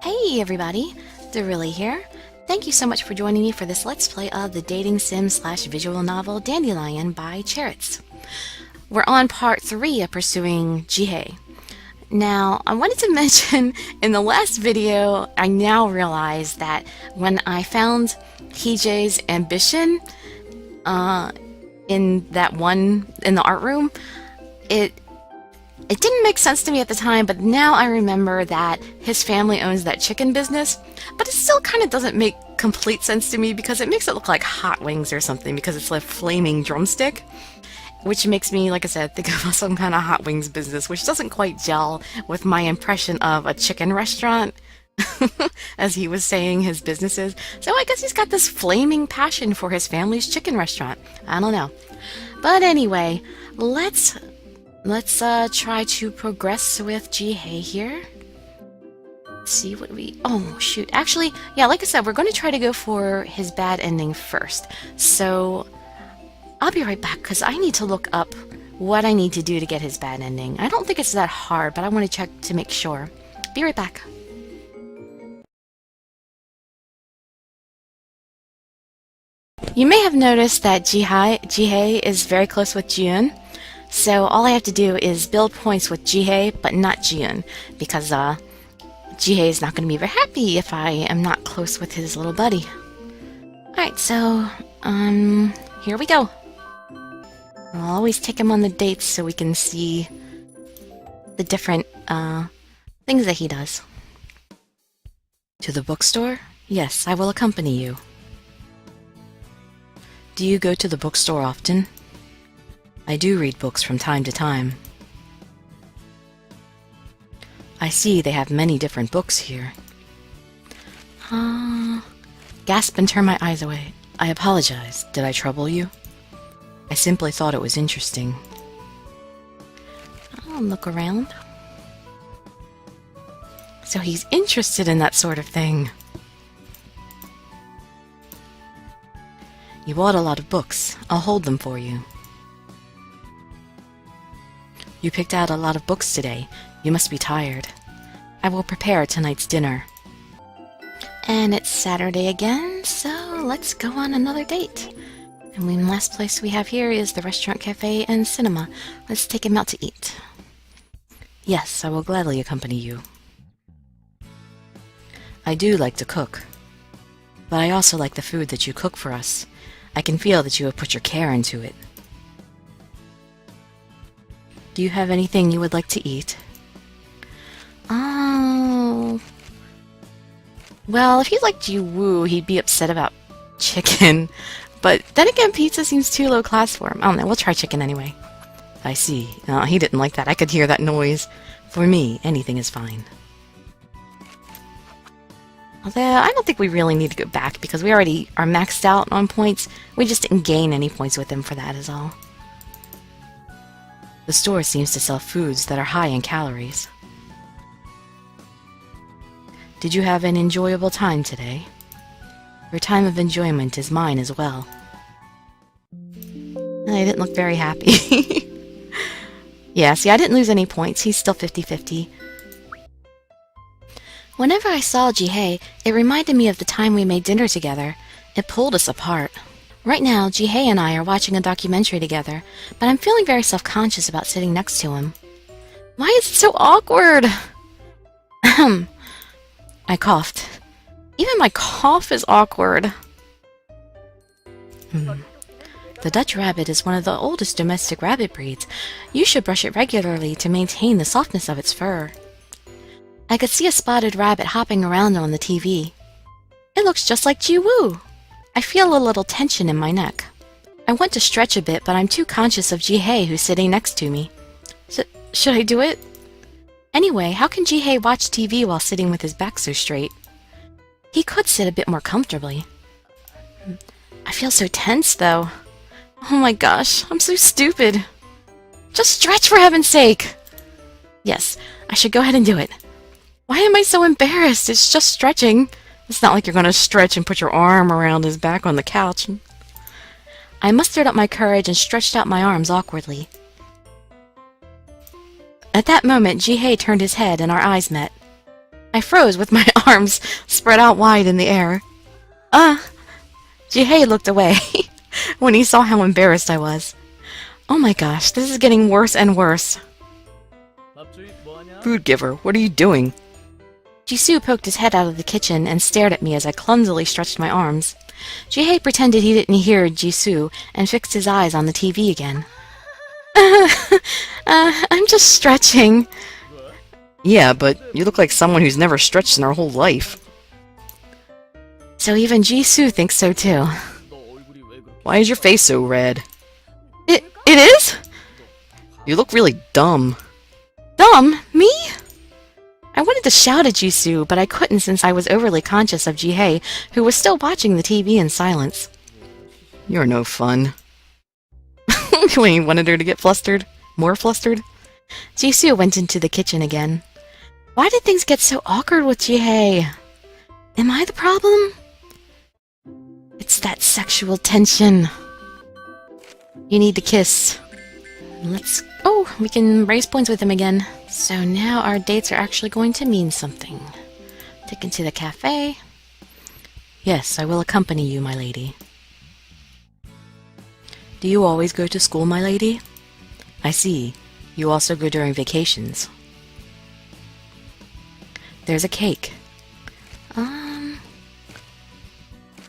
Hey everybody, Dirili here. Thank you so much for joining me for this Let's Play of the dating sim slash visual novel Dandelion by Cherits. We're on part 3 of pursuing Jihae. Now, I wanted to mention in the last video, I now realize that when I found Hijae's ambition in the art room, it didn't make sense to me at the time, but now I remember that his family owns that chicken business, but it still kind of doesn't make complete sense to me because it makes it look like hot wings or something because it's a flaming drumstick, which makes me, like I said, think of some kind of hot wings business, which doesn't quite gel with my impression of a chicken restaurant, as he was saying his business is. So I guess he's got this flaming passion for his family's chicken restaurant. I don't know. But anyway, let's try to progress with Jihae here. Let's see what oh, shoot. Actually, yeah, like I said, we're going to try to go for his bad ending first. So, I'll be right back, because I need to look up what I need to do to get his bad ending. I don't think it's that hard, but I want to check to make sure. Be right back. You may have noticed that Jihae is very close with June. So all I have to do is build points with Jihae, but not Jiun, because Jihae is not going to be very happy if I am not close with his little buddy. Alright, so, here we go. I'll always take him on the dates so we can see the different, things that he does. To the bookstore? Yes, I will accompany you. Do you go to the bookstore often? I do read books from time to time. I see they have many different books here. Gasp and turn my eyes away. I apologize. Did I trouble you? I simply thought it was interesting. I'll look around. So he's interested in that sort of thing. You bought a lot of books. I'll hold them for you. You picked out a lot of books today. You must be tired. I will prepare tonight's dinner. And it's Saturday again, so let's go on another date. And the last place we have here is the restaurant, cafe, and cinema. Let's take him out to eat. Yes, I will gladly accompany you. I do like to cook, but I also like the food that you cook for us. I can feel that you have put your care into it. Do you have anything you would like to eat? Oh... Well, if he liked Jiwoo, he'd be upset about chicken. But then again, pizza seems too low class for him. I don't know, we'll try chicken anyway. I see. He didn't like that. I could hear that noise. For me, anything is fine. Although, I don't think we really need to go back because we already are maxed out on points. We just didn't gain any points with him for that is all. The store seems to sell foods that are high in calories. Did you have an enjoyable time today? Your time of enjoyment is mine as well. I didn't look very happy. Yeah, see, I didn't lose any points. He's still 50-50. Whenever I saw Jihae, it reminded me of the time we made dinner together. It pulled us apart. Right now, Jihae and I are watching a documentary together, but I'm feeling very self-conscious about sitting next to him. Why is it so awkward? Ahem. I coughed. Even my cough is awkward. The Dutch rabbit is one of the oldest domestic rabbit breeds. You should brush it regularly to maintain the softness of its fur. I could see a spotted rabbit hopping around on the TV. It looks just like Jiwoo. I feel a little tension in my neck. I want to stretch a bit, but I'm too conscious of Jihae who's sitting next to me. Should I do it? Anyway, how can Jihae watch TV while sitting with his back so straight? He could sit a bit more comfortably. I feel so tense, though. Oh my gosh, I'm so stupid. Just stretch for heaven's sake! Yes, I should go ahead and do it. Why am I so embarrassed? It's just stretching. It's not like you're going to stretch and put your arm around his back on the couch. I mustered up my courage and stretched out my arms awkwardly. At that moment, Jihae turned his head and our eyes met. I froze with my arms spread out wide in the air. Jihae looked away when he saw how embarrassed I was. Oh my gosh, this is getting worse and worse. Food giver, what are you doing? Jisoo poked his head out of the kitchen and stared at me as I clumsily stretched my arms. Jihae pretended he didn't hear Jisoo and fixed his eyes on the TV again. I'm just stretching. Yeah, but you look like someone who's never stretched in her whole life. So even Jisoo thinks so too. Why is your face so red? It is? You look really dumb. Dumb? Me? I wanted to shout at Jisoo, but I couldn't since I was overly conscious of Jihae, who was still watching the TV in silence. You're no fun. When he wanted her to get flustered? More flustered? Jisoo went into the kitchen again. Why did things get so awkward with Jihae? Am I the problem? It's that sexual tension. You need to kiss. Oh, we can raise points with him again. So now our dates are actually going to mean something. Taken to the cafe. Yes, I will accompany you, my lady. Do you always go to school, my lady? I see. You also go during vacations. There's a cake.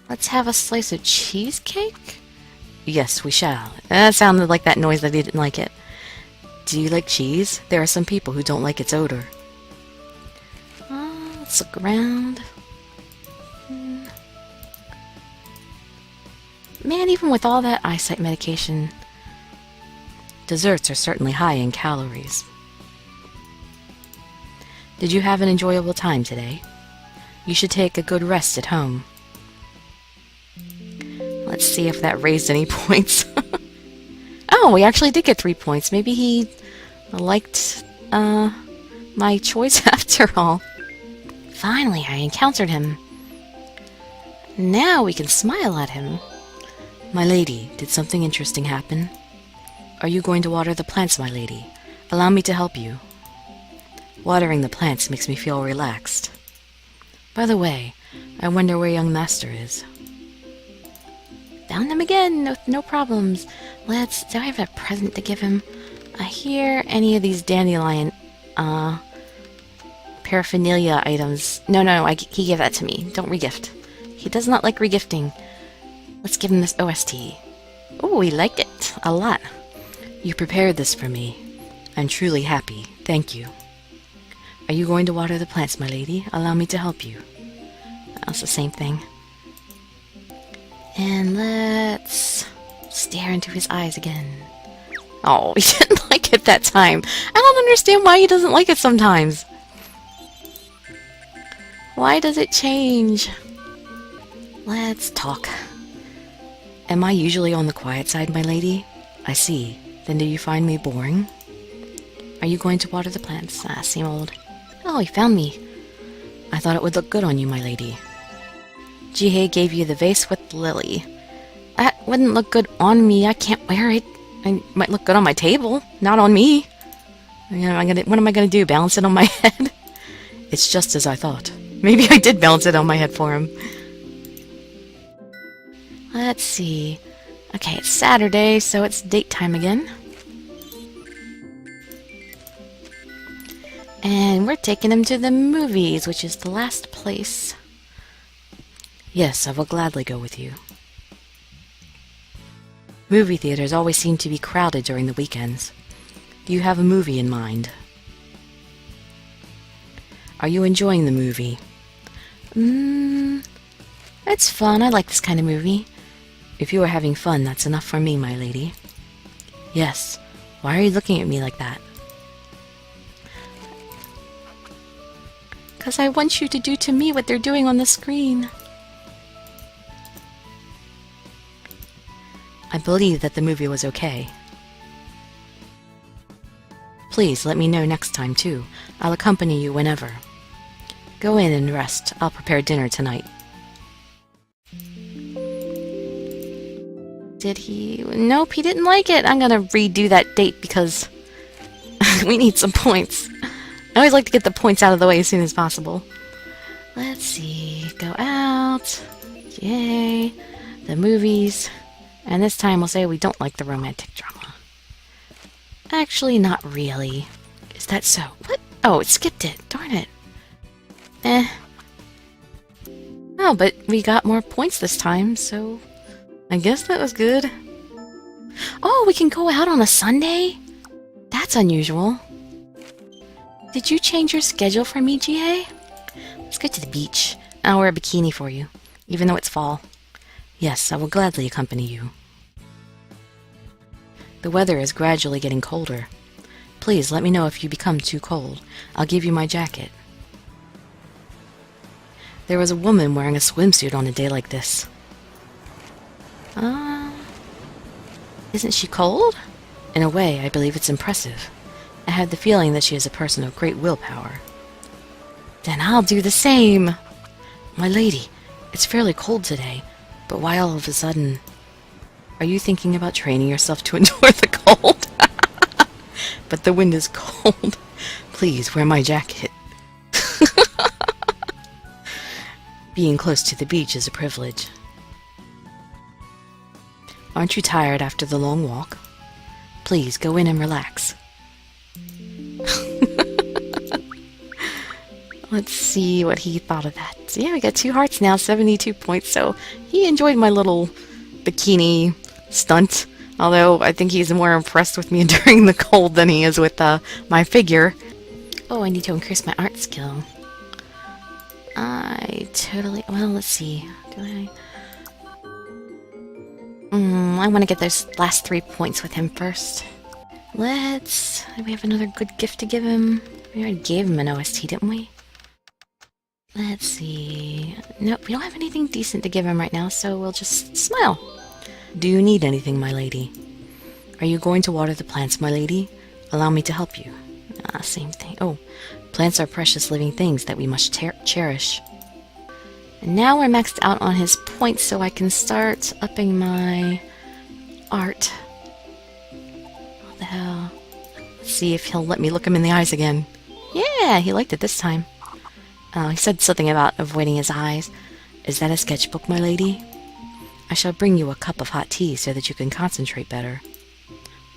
Let's have a slice of cheesecake? Yes, we shall. That sounded like that noise that he didn't like it. Do you like cheese? There are some people who don't like its odor. Let's look around. Man, even with all that eyesight medication, desserts are certainly high in calories. Did you have an enjoyable time today? You should take a good rest at home. Let's see if that raised any points. Oh, we actually did get 3 points. Maybe he liked my choice after all. Finally, I encountered him. Now we can smile at him. My lady, did something interesting happen? Are you going to water the plants, my lady? Allow me to help you. Watering the plants makes me feel relaxed. By the way, I wonder where young master is. Found him again, no problems. Do I have a present to give him? I hear any of these dandelion, paraphernalia items. No, he gave that to me. Don't regift. He does not like regifting. Let's give him this OST. Oh, he liked it a lot. You prepared this for me. I'm truly happy. Thank you. Are you going to water the plants, my lady? Allow me to help you. That's the same thing. And let's stare into his eyes again. Oh, he didn't like it that time. I don't understand why he doesn't like it sometimes. Why does it change? Let's talk. Am I usually on the quiet side, my lady? I see. Then do you find me boring? Are you going to water the plants? Same old. Oh, he found me. I thought it would look good on you, my lady. Jihae gave you the vase with lily. That wouldn't look good on me. I can't wear it. It might look good on my table, not on me. What am I gonna do? Balance it on my head? It's just as I thought. Maybe I did balance it on my head for him. Let's see. Okay, it's Saturday, so it's date time again. And we're taking him to the movies, which is the last place. Yes, I will gladly go with you. Movie theaters always seem to be crowded during the weekends. Do you have a movie in mind? Are you enjoying the movie? It's fun. I like this kind of movie. If you are having fun, that's enough for me, my lady. Yes. Why are you looking at me like that? 'Cause I want you to do to me what they're doing on the screen. I believe that the movie was okay. Please let me know next time, too. I'll accompany you whenever. Go in and rest. I'll prepare dinner tonight. Did he? Nope, he didn't like it. I'm gonna redo that date because we need some points. I always like to get the points out of the way as soon as possible. Let's see. Go out. Yay. The movies. And this time we'll say we don't like the romantic drama. Actually, not really. Is that so? What? Oh, it skipped it. Darn it. Eh. Oh, but we got more points this time, so I guess that was good. Oh, we can go out on a Sunday? That's unusual. Did you change your schedule for me, Jihae? Let's go to the beach. I'll wear a bikini for you, even though it's fall. Yes, I will gladly accompany you. The weather is gradually getting colder. Please let me know if you become too cold. I'll give you my jacket. There was a woman wearing a swimsuit on a day like this. Isn't she cold? In a way, I believe it's impressive. I have the feeling that she is a person of great willpower. Then I'll do the same! My lady, it's fairly cold today, but why all of a sudden? Are you thinking about training yourself to endure the cold? But the wind is cold. Please, wear my jacket. Being close to the beach is a privilege. Aren't you tired after the long walk? Please, go in and relax. Let's see what he thought of that. So yeah, we got 2 hearts now, 72 points, so he enjoyed my little bikini stunt. Although, I think he's more impressed with me enduring the cold than he is with my figure. Oh, I need to increase my art skill. Well, let's see. I want to get those last 3 points with him first. We have another good gift to give him. We already gave him an OST, didn't we? Let's see. Nope, we don't have anything decent to give him right now, so we'll just smile. Do you need anything, my lady? Are you going to water the plants, my lady? Allow me to help you. Same thing. Oh, plants are precious living things that we must cherish. And now we're maxed out on his points, so I can start upping my art. What the hell? Let's see if he'll let me look him in the eyes again. Yeah, he liked it this time. He said something about avoiding his eyes. Is that a sketchbook, my lady? I shall bring you a cup of hot tea so that you can concentrate better.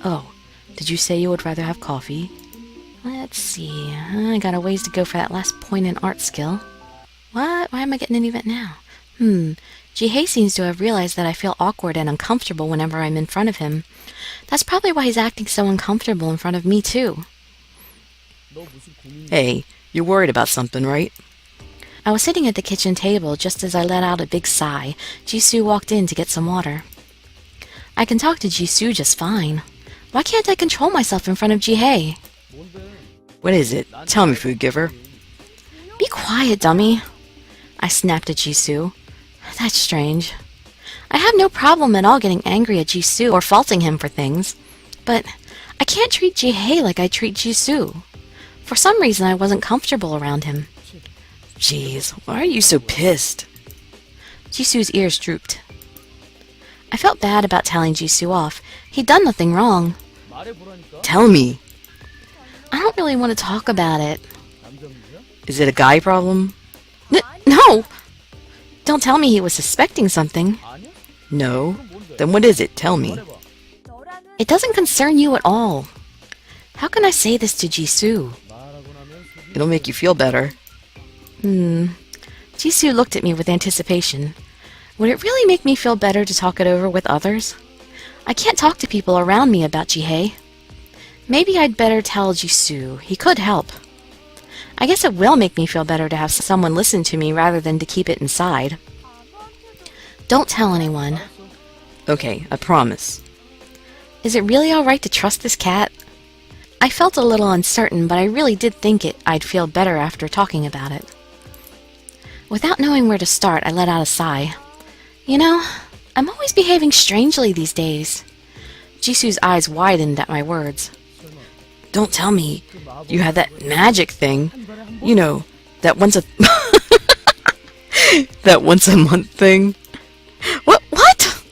Oh, did you say you would rather have coffee? Let's see. I got a ways to go for that last point in art skill. What? Why am I getting any of it now? Jihae seems to have realized that I feel awkward and uncomfortable whenever I'm in front of him. That's probably why he's acting so uncomfortable in front of me, too. Hey, you're worried about something, right? I was sitting at the kitchen table just as I let out a big sigh. Jisoo walked in to get some water. I can talk to Jisoo just fine. Why can't I control myself in front of Jihae? What is it? Tell me, food giver. Be quiet, dummy. I snapped at Jisoo. That's strange. I have no problem at all getting angry at Jisoo or faulting him for things, but I can't treat Jihae like I treat Jisoo. For some reason, I wasn't comfortable around him. Jeez, why are you so pissed? Jisoo's ears drooped. I felt bad about telling Jisoo off. He'd done nothing wrong. Tell me. I don't really want to talk about it. Is it a guy problem? No! Don't tell me he was suspecting something. No? Then what is it? Tell me. It doesn't concern you at all. How can I say this to Jisoo? It'll make you feel better. Jisoo looked at me with anticipation. Would it really make me feel better to talk it over with others? I can't talk to people around me about Jihae. Maybe I'd better tell Jisoo. He could help. I guess it will make me feel better to have someone listen to me rather than to keep it inside. Don't tell anyone. Okay, I promise. Is it really alright to trust this cat? I felt a little uncertain, but I really did think I'd feel better after talking about it. Without knowing where to start, I let out a sigh. You know, I'm always behaving strangely these days. Jisoo's eyes widened at my words. Don't tell me you had that magic thing. You know, that once a that once a month thing. What?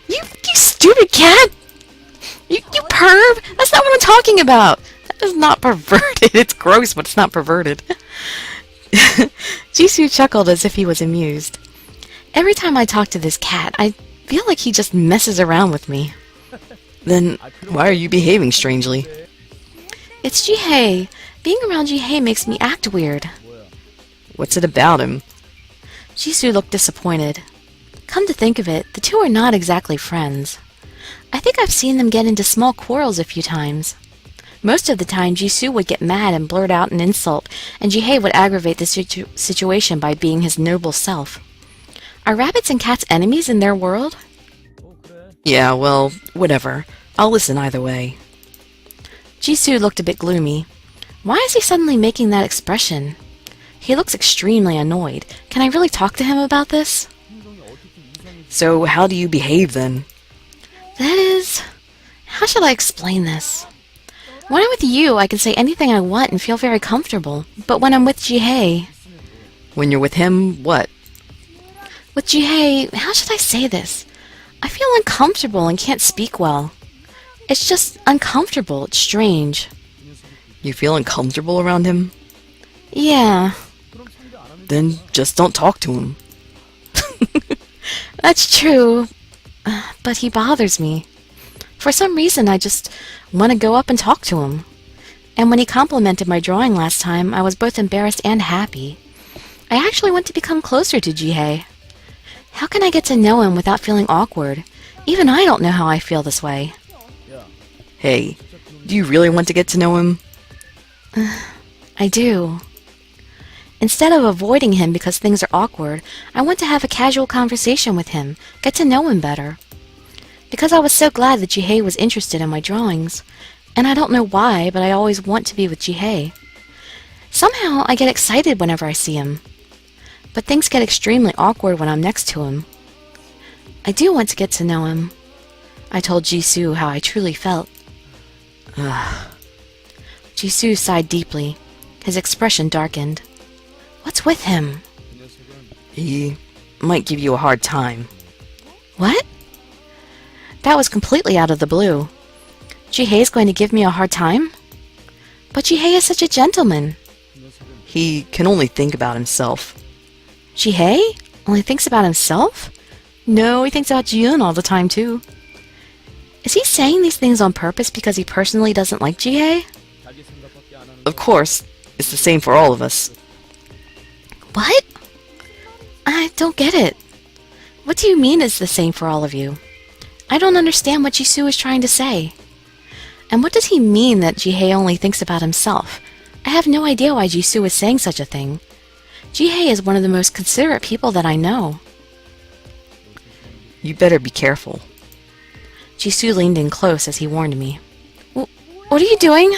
You stupid cat! You perv! That's not what I'm talking about! It's not perverted. It's gross, but it's not perverted. Jisoo chuckled as if he was amused. Every time I talk to this cat, I feel like he just messes around with me. Then why are you behaving strangely? It's Jihae. Being around Jihae makes me act weird. What's it about him? Jisoo looked disappointed. Come to think of it, the two are not exactly friends. I think I've seen them get into small quarrels a few times. Most of the time, Jisoo would get mad and blurt out an insult, and Jihae would aggravate the situation by being his noble self. Are rabbits and cats enemies in their world? Yeah, well, whatever. I'll listen either way. Jisoo looked a bit gloomy. Why is he suddenly making that expression? He looks extremely annoyed. Can I really talk to him about this? So how do you behave then? That is... How shall I explain this? When I'm with you, I can say anything I want and feel very comfortable. But when I'm with Jihae... When you're with him, what? With Jihae, how should I say this? I feel uncomfortable and can't speak well. It's just uncomfortable. It's strange. You feel uncomfortable around him? Yeah. Then just don't talk to him. That's true. But he bothers me. For some reason, I just want to go up and talk to him. And when he complimented my drawing last time, I was both embarrassed and happy. I actually want to become closer to Jihae. How can I get to know him without feeling awkward? Even I don't know how I feel this way. Hey, do you really want to get to know him? I do. Instead of avoiding him because things are awkward, I want to have a casual conversation with him, get to know him better. Because I was so glad that Jihae was interested in my drawings. And I don't know why, but I always want to be with Jihae. Somehow, I get excited whenever I see him. But things get extremely awkward when I'm next to him. I do want to get to know him. I told Jisoo how I truly felt. Jisoo sighed deeply. His expression darkened. What's with him? He might give you a hard time. What? That was completely out of the blue. Jihae's going to give me a hard time? But Jihae is such a gentleman. He can only think about himself. Jihae only thinks about himself? No, he thinks about Jiun all the time, too. Is he saying these things on purpose because he personally doesn't like Jihae? Of course, it's the same for all of us. What? I don't get it. What do you mean it's the same for all of you? I don't understand what Jisoo is trying to say. And what does he mean that Jihae only thinks about himself? I have no idea why Jisoo is saying such a thing. Jihae is one of the most considerate people that I know. You better be careful. Jisoo leaned in close as he warned me. What are you doing?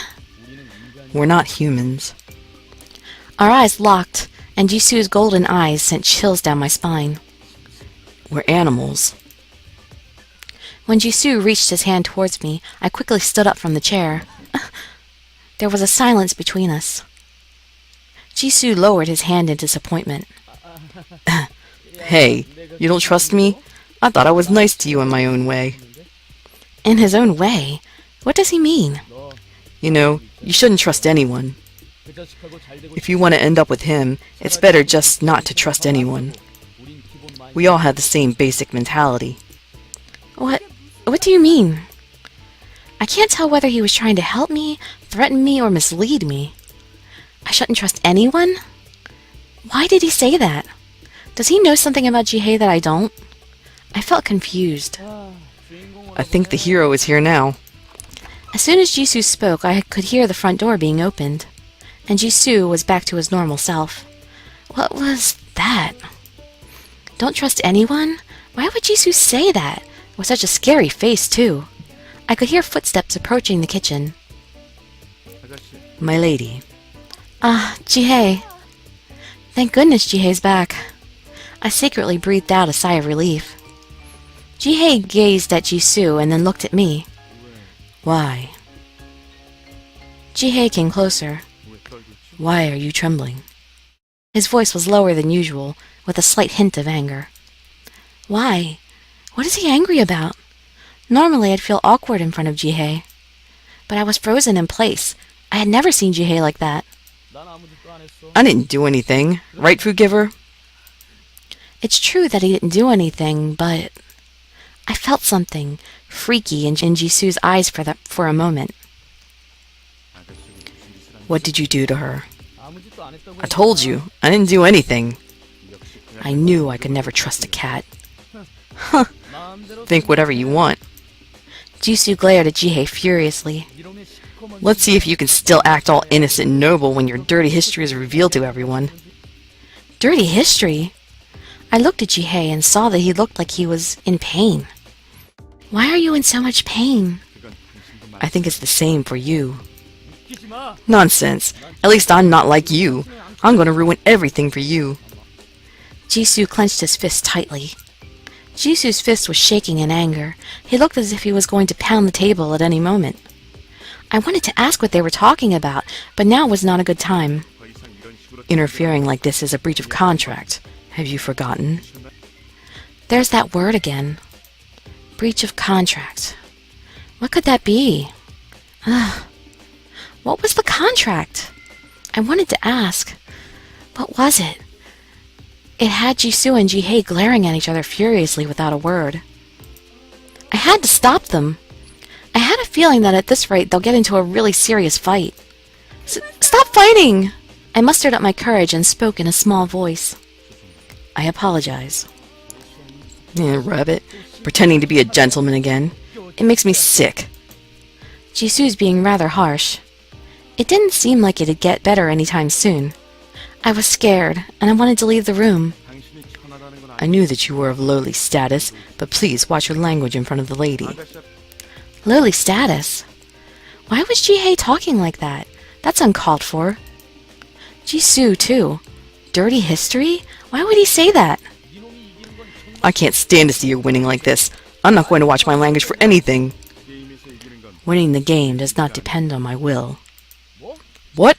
We're not humans. Our eyes locked, and Jisoo's golden eyes sent chills down my spine. We're animals. When Jisoo reached his hand towards me, I quickly stood up from the chair. There was a silence between us. Jisoo lowered his hand in disappointment. Hey, you don't trust me? I thought I was nice to you in my own way. In his own way? What does he mean? You know, you shouldn't trust anyone. If you want to end up with him, it's better just not to trust anyone. We all have the same basic mentality. What do you mean? I can't tell whether he was trying to help me, threaten me, or mislead me. I shouldn't trust anyone? Why did he say that? Does he know something about Jihae that I don't? I felt confused. I think the hero is here now. As soon as Jisoo spoke, I could hear the front door being opened, and Jisoo was back to his normal self. What was that? Don't trust anyone? Why would Jisoo say that? With such a scary face, too. I could hear footsteps approaching the kitchen. My lady. Jihae. Thank goodness Jihae's back. I secretly breathed out a sigh of relief. Jihae gazed at Jisoo and then looked at me. Why? Jihae came closer. Why are you trembling? His voice was lower than usual, with a slight hint of anger. Why? What is he angry about? Normally I'd feel awkward in front of Jihae. But I was frozen in place. I had never seen Jihae like that. I didn't do anything. Right, food giver? It's true that he didn't do anything, but I felt something freaky in Jisoo's eyes for a moment. What did you do to her? I told you, I didn't do anything. I knew I could never trust a cat. Huh. Think whatever you want. Jisoo glared at Jihae furiously. Let's see if you can still act all innocent and noble when your dirty history is revealed to everyone. Dirty history? I looked at Jihae and saw that he looked like he was in pain. Why are you in so much pain? I think it's the same for you. Nonsense. At least I'm not like you. I'm going to ruin everything for you. Jisoo clenched his fist tightly. Jisoo's fist was shaking in anger. He looked as if he was going to pound the table at any moment. I wanted to ask what they were talking about, but now was not a good time. Interfering like this is a breach of contract. Have you forgotten? There's that word again. Breach of contract. What could that be? What was the contract? I wanted to ask. What was it? It had Jisoo and Jihae glaring at each other furiously without a word. I had to stop them. I had a feeling that at this rate they'll get into a really serious fight. Stop fighting! I mustered up my courage and spoke in a small voice. I apologize. Rabbit, pretending to be a gentleman again. It makes me sick. Jisoo's being rather harsh. It didn't seem like it'd get better anytime soon. I was scared, and I wanted to leave the room. I knew that you were of lowly status, but please watch your language in front of the lady. Lowly status? Why was Jihae talking like that? That's uncalled for. Jisoo, too. Dirty history? Why would he say that? I can't stand to see you winning like this. I'm not going to watch my language for anything. Winning the game does not depend on my will. What?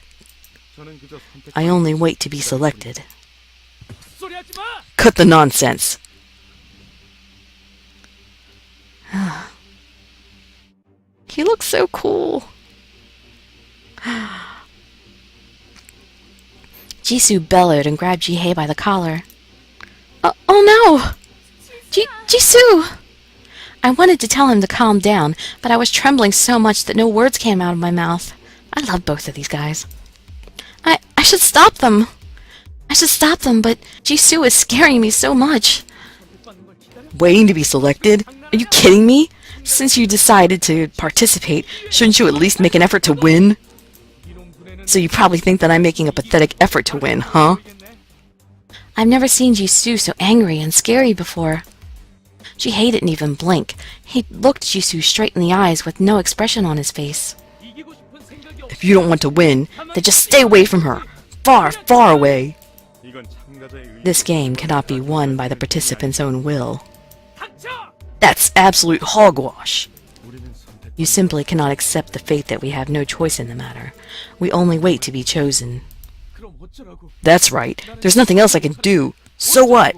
I only wait to be selected. Cut the nonsense. He looks so cool. Jisoo bellowed and grabbed Jihae by the collar. Oh no! Jisoo! I wanted to tell him to calm down, but I was trembling so much that no words came out of my mouth. I love both of these guys. I should stop them. I should stop them, but Jisoo is scaring me so much. Waiting to be selected? Are you kidding me? Since you decided to participate, shouldn't you at least make an effort to win? So you probably think that I'm making a pathetic effort to win, huh? I've never seen Jisoo so angry and scary before. Jihae didn't even blink. He looked Jisoo straight in the eyes with no expression on his face. If you don't want to win, then just stay away from her. Far, far away. This game cannot be won by the participant's own will. That's absolute hogwash. You simply cannot accept the fate that we have no choice in the matter. We only wait to be chosen. That's right. There's nothing else I can do. So what?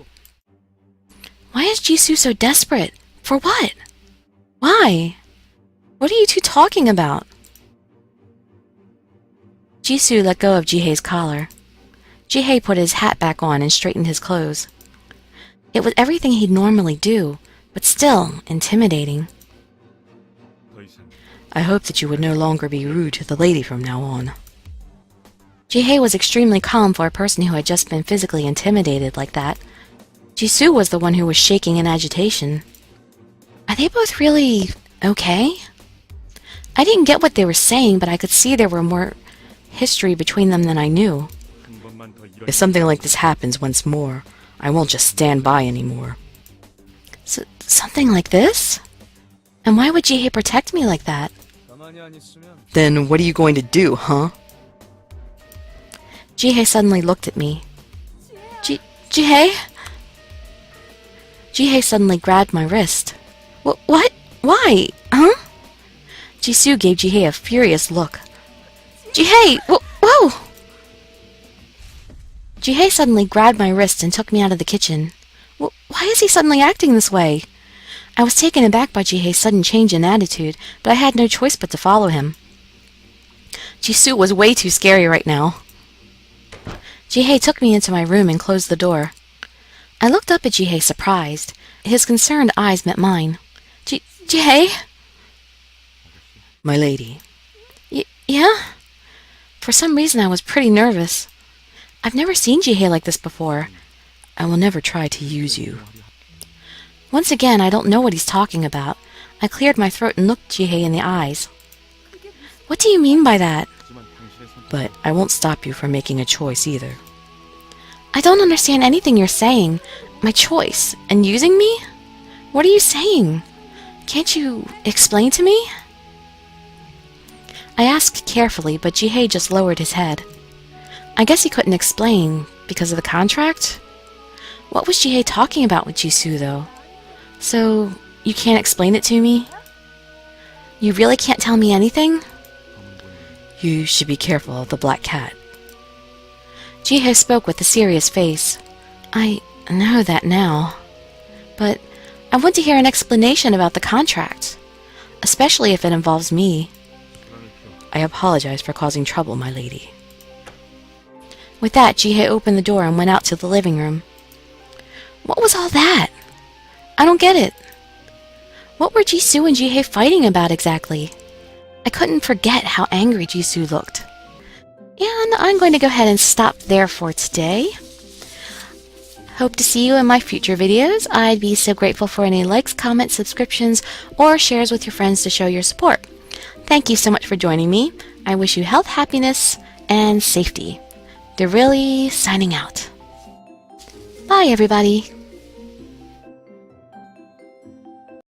Why is Jisoo so desperate? For what? Why? What are you two talking about? Jisoo let go of Jihae's collar. Jihae put his hat back on and straightened his clothes. It was everything he'd normally do, but still intimidating. I hope that you would no longer be rude to the lady from now on. Jihae was extremely calm for a person who had just been physically intimidated like that. Jisoo was the one who was shaking in agitation. Are they both really okay? I didn't get what they were saying, but I could see there were more history between them than I knew. If something like this happens once more, I won't just stand by anymore. Something like this? And why would Jihae protect me like that? Then what are you going to do, huh? Jihae suddenly looked at me. Jihae? Jihae suddenly grabbed my wrist. What? Why? Huh? Jisoo gave Jihae a furious look. Jihae! Whoa! Jihae suddenly grabbed my wrist and took me out of the kitchen. Why is he suddenly acting this way? I was taken aback by Jihae's sudden change in attitude, but I had no choice but to follow him. Jisoo was way too scary right now. Jihae took me into my room and closed the door. I looked up at Jihae surprised. His concerned eyes met mine. Jihae? My lady. Yeah? For some reason I was pretty nervous. I've never seen Jihae like this before. I will never try to use you. Once again, I don't know what he's talking about. I cleared my throat and looked Jihae in the eyes. What do you mean by that? But I won't stop you from making a choice either. I don't understand anything you're saying. My choice? And using me? What are you saying? Can't you explain to me? I asked carefully, but Jihae just lowered his head. I guess he couldn't explain because of the contract? What was Jihae talking about with Jisoo, though? So, you can't explain it to me? You really can't tell me anything? You should be careful of the black cat. Jihae spoke with a serious face. I know that now. But I want to hear an explanation about the contract, especially if it involves me. I apologize for causing trouble, my lady. With that, Jihae opened the door and went out to the living room. What was all that? I don't get it. What were Jisoo and Jihae fighting about exactly? I couldn't forget how angry Jisoo looked. And I'm going to go ahead and stop there for today. Hope to see you in my future videos. I'd be so grateful for any likes, comments, subscriptions, or shares with your friends to show your support. Thank you so much for joining me. I wish you health, happiness, and safety. Dirili signing out. Bye, everybody.